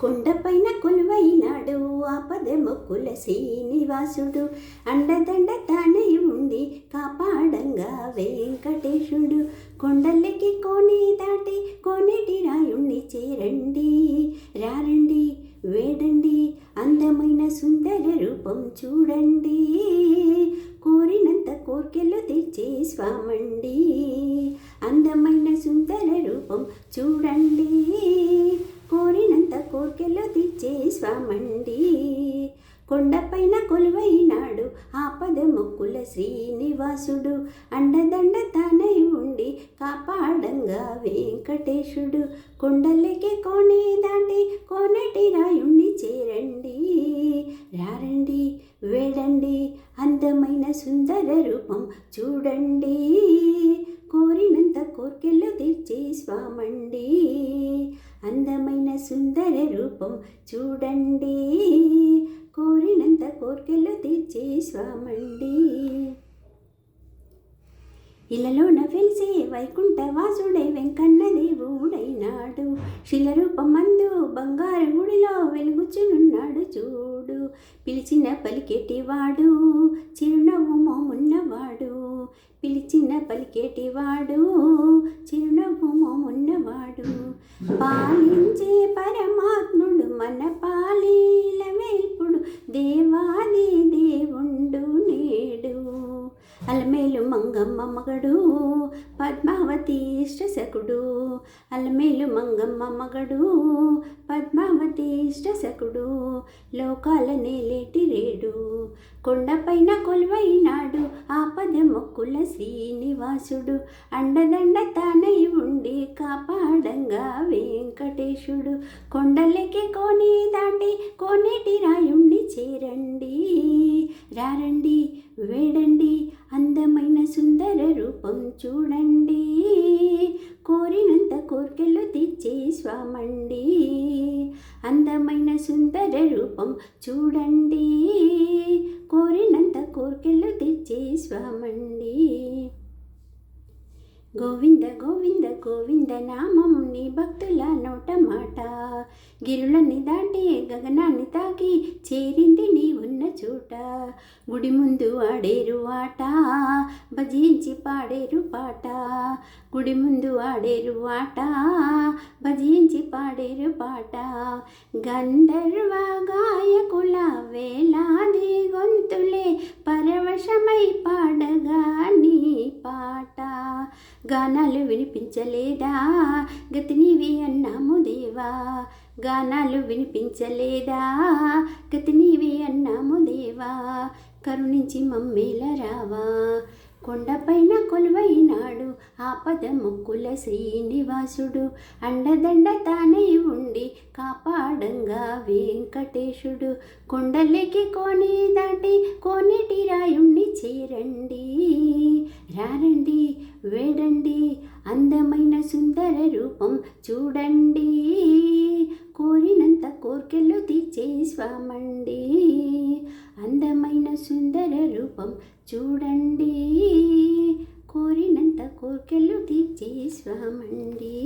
కొండపైన కొలువైనాడు ఆపద మొక్కుల శ్రీనివాసుడు, అండదండ తానై ఉండి కాపాడంగా వెంకటేశుడు. కొండలెక్కి కోని దాటి కోనేటి రాయుణ్ణి చేరండి, రారండి వేడండి, అందమైన సుందర రూపం చూడండి, కోరినంత కోర్కెలు తెచ్చే స్వామండి. అందమైన సుందర రూపం చూడండి, కోరినంత కోర్కెలు తెచ్చే స్వామండి. కొండపైన కొలువైనాడు ఆపద మొక్కుల శ్రీనివాసుడు, అండదండ తానై ఉండి కాపాడంగా వెంకటేశుడు. కొండలెక్కి కోని దాటి కోనేటి రాయుణ్ణి చేరండి, రారండి వేడండి, అందమైన సుందర రూపం చూడండి, కోరినంత కోర్కెలు తీర్చే స్వామండి. అందమైన సుందర రూపం చూడండి, కోరినంత కోర్కెలు తీర్చే స్వామండి. ఇలలోన వెలిసే వైకుంఠవాసుడై వెంకన్న దేవుడైనాడు, శిలరూపమందు బంగారు గుడిలో వెలుగుచునున్నాడు చూడు. పిలిచిన పలికేటివాడు చిరునవ్వు మోమున్నవాడు, పిలిచిన పలికేటివాడు చిరునవ్వు మోమున్నవాడు. పాలించే పరమాత్ముడు మన పాలీల వేల్పుడు, దేవాది దేవుండు నేడు. అలమేలు మంగమ్మ మగడు పద్మావతి ఇష్టశకుడు, అలమేలు మంగమ్మ మగడు పద్మావతి ఇష్టశకుడు, లోకాల నేలేటి రేడు. కొండపైన కొలువైనాడు ఆపద మొక్కుల శ్రీనివాసుడు, అండదండ తానై ఉండి కాపాడంగా వెంకటేశుడు. కొండలెక్కి కోని దాటి కోనేటి రాయుణ్ణి చేరండి, రారండి వేడండి, అందమైన సుందర రూపం చూడండి, కోరినంత కోర్కెలు తీర్చే స్వామండి. అందమైన సుందర రూపం చూడండి, కోరినంత కోర్కెలు తీర్చే స్వామండి. గోవింద గోవింద గోవింద నామం నీ భక్తుల నోట మాట, గిరులని దాటి గగనాన్ని తాకి చేరింది నీ ఉన్న చోట. గుడి ముందు ఆడేరు ఆట భజించి పాడేరు పాట, గుడి ముందు ఆడేరు ఆట భజించి పాడేరు పాట. గంధర్వ గాయకుల వేలాది గొంతులే పరవశమై పాడగా నీ పాట. గానాలు వినిపించలేదా గతి నీవే అన్నాము దేవా, గానాలు వినిపించలేదా గతి నీవే అన్నాము దేవా, కరుణించి మమ్మేల రావా. కొండపైన కొలువైనాడు ఆపద మొక్కుల శ్రీనివాసుడు, అండదండ తానై ఉండి కాపాడంగా వెంకటేశుడు. కొండలెక్కి కోని దాటి కోనేటి రాయుణ్ణి చేరండి, రారండి వేడండి, అందమైన సుందర రూపం చూడండి, కోరినంత కోర్కెలు తీర్చే స్వామండి. అందమైన సుందర రూపం చూడండి, కోరినంత కోర్కెలు తీర్చే స్వామండి.